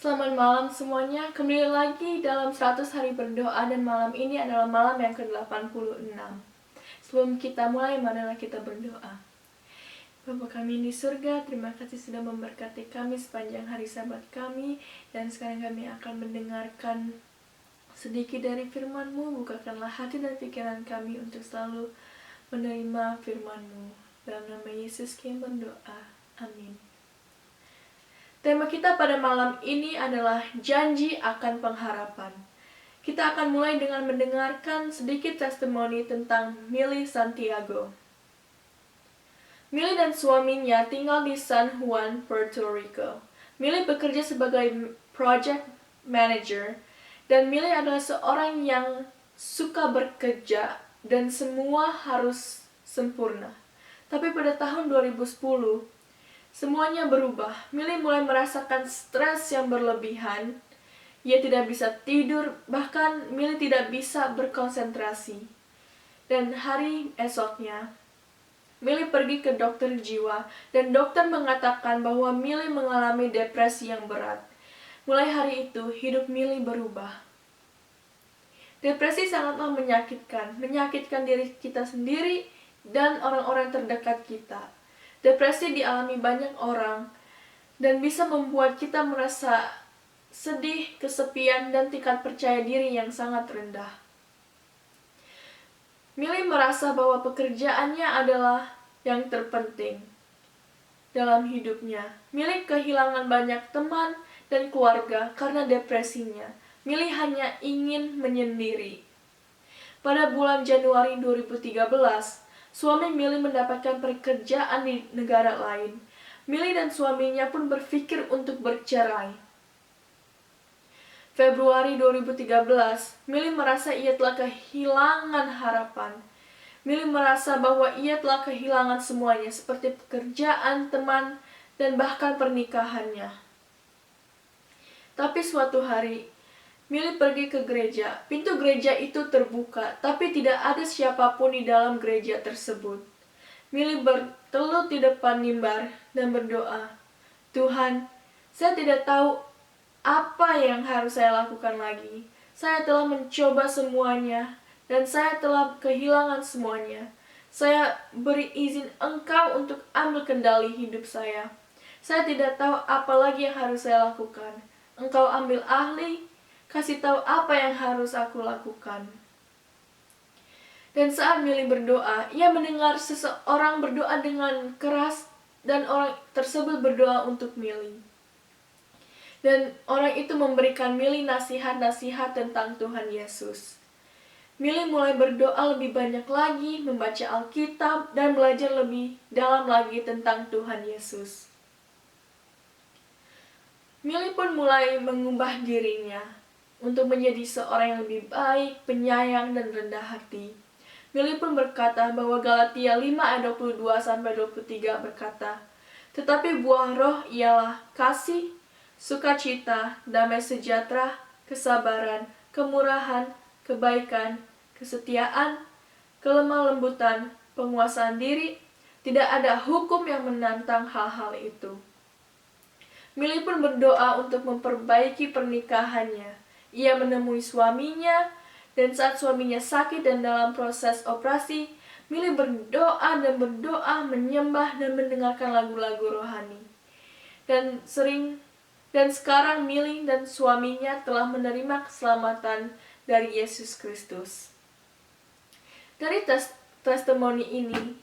Selamat malam semuanya, kembali lagi dalam 100 hari berdoa dan malam ini adalah malam yang ke-86. Sebelum kita mulai, marilah kita berdoa. Bapa kami di surga, terima kasih sudah memberkati kami sepanjang hari Sabat kami. Dan sekarang kami akan mendengarkan sedikit dari firman-Mu. Bukakanlah hati dan pikiran kami untuk selalu menerima firman-Mu. Dalam nama Yesus kami berdoa. Amin. Tema kita pada malam ini adalah janji akan pengharapan. Kita akan mulai dengan mendengarkan sedikit testimoni tentang Millie Santiago. Millie dan suaminya tinggal di San Juan, Puerto Rico. Millie bekerja sebagai project manager, dan Millie adalah seorang yang suka bekerja dan semua harus sempurna. Tapi pada tahun 2010, semuanya berubah. Millie mulai merasakan stres yang berlebihan. Ia tidak bisa tidur, bahkan Millie tidak bisa berkonsentrasi. Dan hari esoknya, Millie pergi ke dokter jiwa, dan dokter mengatakan bahwa Millie mengalami depresi yang berat. Mulai hari itu, hidup Millie berubah. Depresi sangatlah menyakitkan diri kita sendiri dan orang-orang terdekat kita. Depresi dialami banyak orang dan bisa membuat kita merasa sedih, kesepian, dan tingkat percaya diri yang sangat rendah. Millie merasa bahwa pekerjaannya adalah yang terpenting dalam hidupnya. Millie kehilangan banyak teman dan keluarga karena depresinya. Millie hanya ingin menyendiri. Pada bulan Januari 2013, suami Millie mendapatkan pekerjaan di negara lain. Millie dan suaminya pun berpikir untuk bercerai. Februari 2013, Millie merasa ia telah kehilangan harapan. Millie merasa bahwa ia telah kehilangan semuanya, seperti pekerjaan, teman, dan bahkan pernikahannya. Tapi suatu hari, Millie pergi ke gereja. Pintu gereja itu terbuka, tapi tidak ada siapapun di dalam gereja tersebut. Millie bertelut di depan mimbar dan berdoa, "Tuhan, saya tidak tahu apa yang harus saya lakukan lagi. Saya telah mencoba semuanya, dan saya telah kehilangan semuanya. Saya beri izin Engkau untuk ambil kendali hidup saya. Saya tidak tahu apa lagi yang harus saya lakukan. Engkau ambil alih, kasih tahu apa yang harus aku lakukan." Dan saat Millie berdoa, ia mendengar seseorang berdoa dengan keras, dan orang tersebut berdoa untuk Millie. Dan orang itu memberikan Millie nasihat-nasihat tentang Tuhan Yesus. Millie mulai berdoa lebih banyak lagi, membaca Alkitab, dan belajar lebih dalam lagi tentang Tuhan Yesus. Millie pun mulai mengubah dirinya untuk menjadi seorang yang lebih baik, penyayang, dan rendah hati. Millie pun berkata bahwa Galatia 5 ayat 22-23 berkata, "Tetapi buah roh ialah kasih, sukacita, damai sejahtera, kesabaran, kemurahan, kebaikan, kesetiaan, kelemah lembutan, penguasaan diri. Tidak ada hukum yang menantang hal-hal itu." Millie pun berdoa untuk memperbaiki pernikahannya. Ia menemui suaminya, dan saat suaminya sakit dan dalam proses operasi, Millie berdoa, menyembah, dan mendengarkan lagu-lagu rohani. Dan sekarang Millie dan suaminya telah menerima keselamatan dari Yesus Kristus. Dari testimoni ini,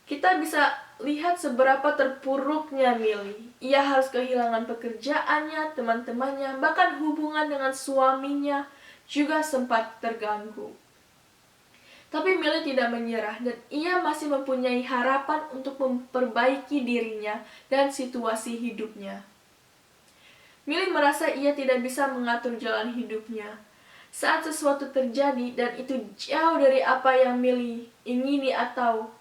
kita bisa lihat seberapa terpuruknya Millie. Ia harus kehilangan pekerjaannya, teman-temannya, bahkan hubungan dengan suaminya juga sempat terganggu. Tapi Millie tidak menyerah, dan ia masih mempunyai harapan untuk memperbaiki dirinya dan situasi hidupnya. Millie merasa ia tidak bisa mengatur jalan hidupnya. Saat sesuatu terjadi dan itu jauh dari apa yang Millie ingini atau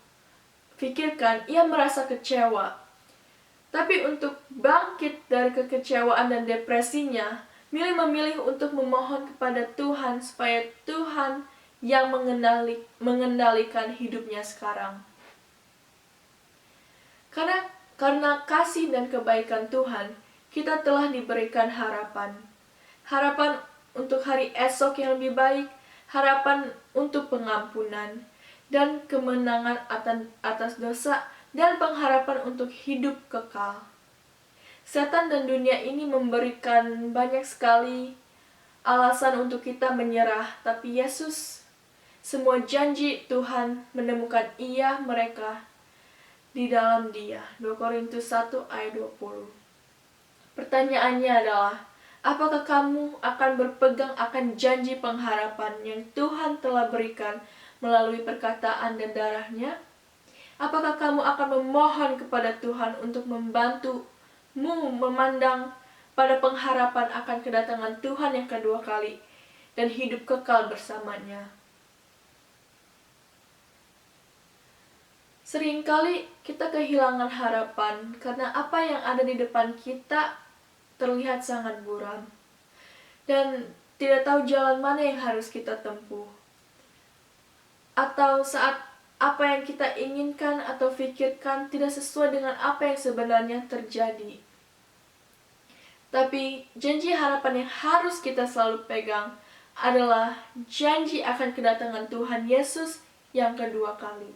pikirkan, ia merasa kecewa. Tapi untuk bangkit dari kekecewaan dan depresinya, Millie memilih untuk memohon kepada Tuhan supaya Tuhan yang mengendalikan hidupnya sekarang. Karena kasih dan kebaikan Tuhan, kita telah diberikan harapan. Harapan untuk hari esok yang lebih baik, harapan untuk pengampunan, dan kemenangan atas dosa, dan pengharapan untuk hidup kekal. Setan dan dunia ini memberikan banyak sekali alasan untuk kita menyerah, tapi Yesus, semua janji Tuhan menemukan mereka di dalam Dia. 2 Korintus 1 ayat 20. Pertanyaannya adalah, apakah kamu akan berpegang akan janji pengharapan yang Tuhan telah berikan melalui perkataan dan darah-Nya? Apakah kamu akan memohon kepada Tuhan untuk membantumu memandang pada pengharapan akan kedatangan Tuhan yang kedua kali dan hidup kekal bersamanya? Seringkali kita kehilangan harapan karena apa yang ada di depan kita terlihat sangat buram dan tidak tahu jalan mana yang harus kita tempuh. Atau saat apa yang kita inginkan atau pikirkan tidak sesuai dengan apa yang sebenarnya terjadi. Tapi janji harapan yang harus kita selalu pegang adalah janji akan kedatangan Tuhan Yesus yang kedua kali.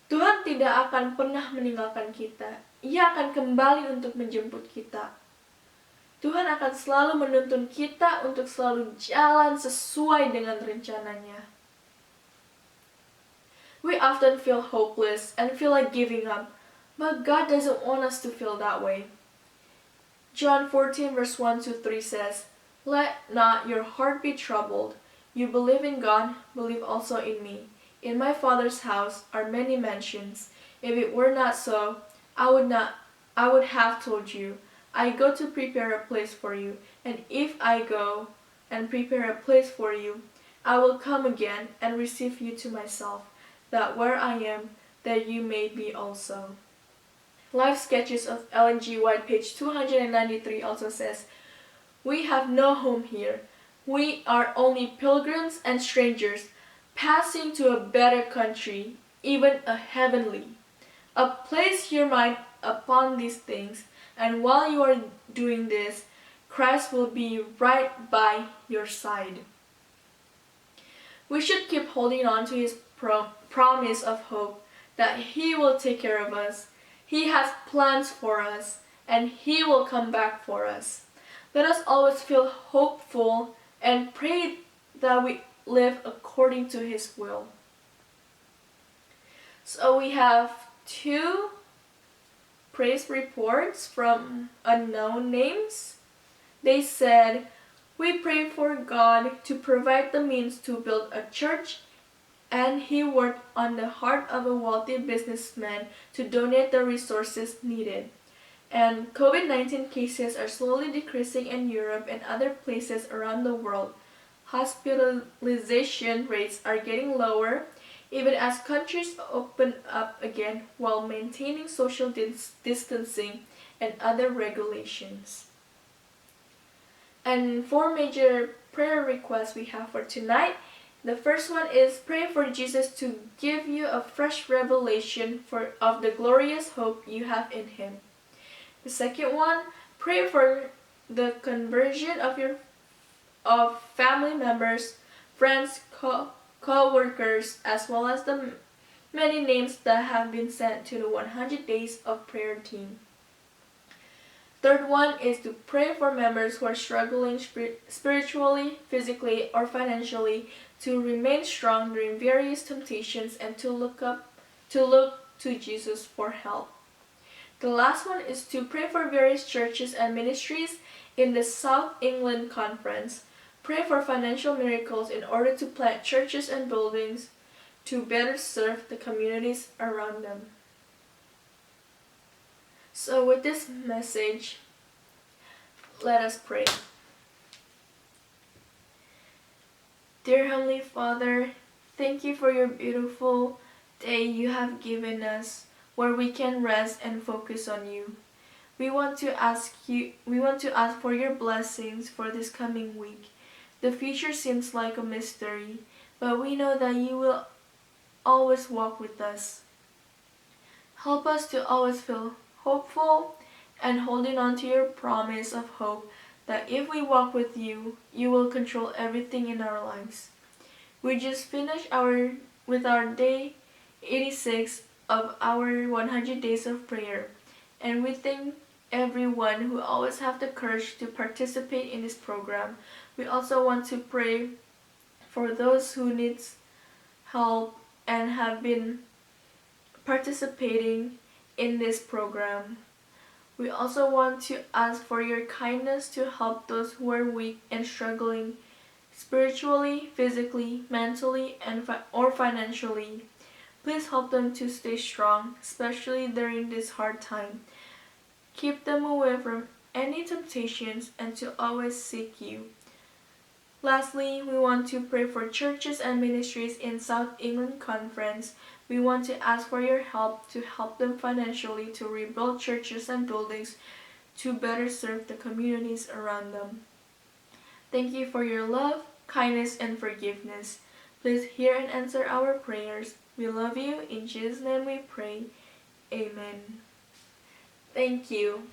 Tuhan tidak akan pernah meninggalkan kita. Ia akan kembali untuk menjemput kita. Tuhan akan selalu menuntun kita untuk selalu jalan sesuai dengan rencananya. We often feel hopeless and feel like giving up, but God doesn't want us to feel that way. John 14 verse 1-3 says, "Let not your heart be troubled. You believe in God, believe also in me. In my Father's house are many mansions. If it were not so, I would have told you. I go to prepare a place for you, and if I go and prepare a place for you, I will come again and receive you to myself, that where I am, that you may be also." Life Sketches of Ellen G. White, page 293 also says, "We have no home here. We are only pilgrims and strangers, passing to a better country, even a heavenly. Place your mind upon these things, and while you are doing this, Christ will be right by your side." We should keep holding on to His promise of hope that He will take care of us. He has plans for us, and He will come back for us. Let us always feel hopeful and pray that we live according to His will. So we have 2 praise reports from unknown names. They said, "We pray for God to provide the means to build a church, and He worked on the heart of a wealthy businessman to donate the resources needed. And COVID-19 cases are slowly decreasing in Europe and other places around the world. Hospitalization rates are getting lower, even as countries open up again while maintaining social distancing and other regulations." And 4 major prayer requests we have for tonight. The first one is pray for Jesus to give you a fresh revelation of the glorious hope you have in Him. The second one, pray for the conversion of family members, friends, co-workers, as well as the many names that have been sent to the 100 Days of Prayer team. Third one is to pray for members who are struggling spiritually, physically, or financially to remain strong during various temptations and to look to Jesus for help. The last one is to pray for various churches and ministries in the South England Conference. Pray for financial miracles in order to plant churches and buildings to better serve the communities around them. So with this message, let us pray. Dear Heavenly Father, thank you for your beautiful day you have given us where we can rest and focus on you. We want to ask for your blessings for this coming week. The future seems like a mystery, but we know that you will always walk with us. Help us to always feel hopeful and holding on to your promise of hope that if we walk with you, you will control everything in our lives. We just finished with our day 86 of our 100 days of prayer, and we thank everyone who always have the courage to participate in this program. We also want to pray for those who needs help and have been participating in this program. We also want to ask for your kindness to help those who are weak and struggling spiritually, physically, mentally, or financially. Please help them to stay strong, especially during this hard time. Keep them away from any temptations and to always seek you. Lastly, we want to pray for churches and ministries in South England Conference. We want to ask for your help to help them financially to rebuild churches and buildings to better serve the communities around them. Thank you for your love, kindness, and forgiveness. Please hear and answer our prayers. We love you. In Jesus' name we pray. Amen. Thank you.